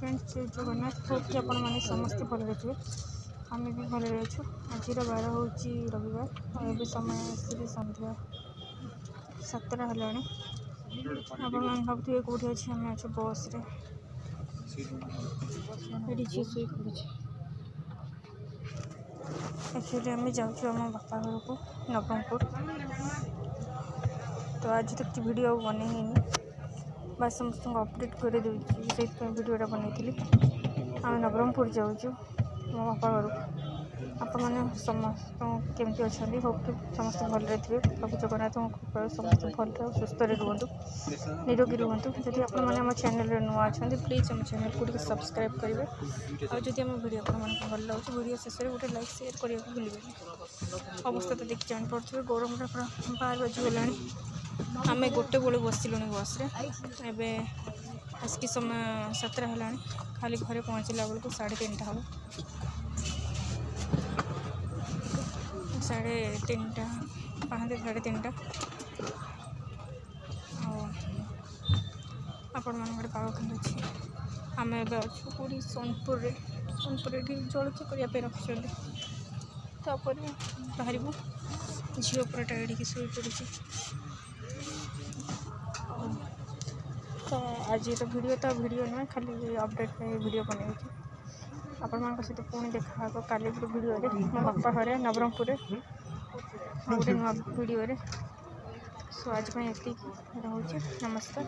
Friends जय Jagannath hope कि आपण मैंने समस्ते भल थे आम भी भल अच्छु। आज बार हूँ रविवार और समय आसी सन्ध्या 7टा है। आपण मैंने भावुए कौटी अच्छे आम अच्छे बस झील शुई पड़े। एक्चुअली आम जाऊँ आम बापा घर को नवरंगपुर। तो आज तक वीडियो बने बस समस्त अपडेट कर दूसरी से वीडियोटा बनई आम नवरंगपुर जाऊँ मो बापा घर को। आप मैंने समस्त केमती अच्छा होप कि समस्त भल्रे थे। प्रभु जगन्नाथ कृपा समस्त भल सुस्थ रुहतु निरोगी रुहतु। जदि आप चैनल नुआ अच्छा प्लीज आम चैनल को सब्सक्राइब करेंगे। आदि आम वीडियो आपको भल लगे वीडियो शेष में गोटे लाइक शेयर करने को भूलें। अवस्था तो देखिए जापे गरम पूरा 12 बजीगला। आम गोटे बेलू बसलु बस रे आसिक समय 7टा है। खाली घरे पहुँचला बेलू 3:30 हम 3:30 पाँच 3:30 आपण मान पाग के अच्छे। आम ए अच्छु पूरी सोनपुर जलखी करने रखिंट तापर बाहर झील पूरा टाइड की शुई पड़ी। तो आज तो वीडियो नुहे खाली अपडेट वीडियो बन आपण सहित पुणी देखा काली वीडियो मो बापा घर नवरंगपुर गोटे नुआ वीडियो। सो आज ये रोचे नमस्कार।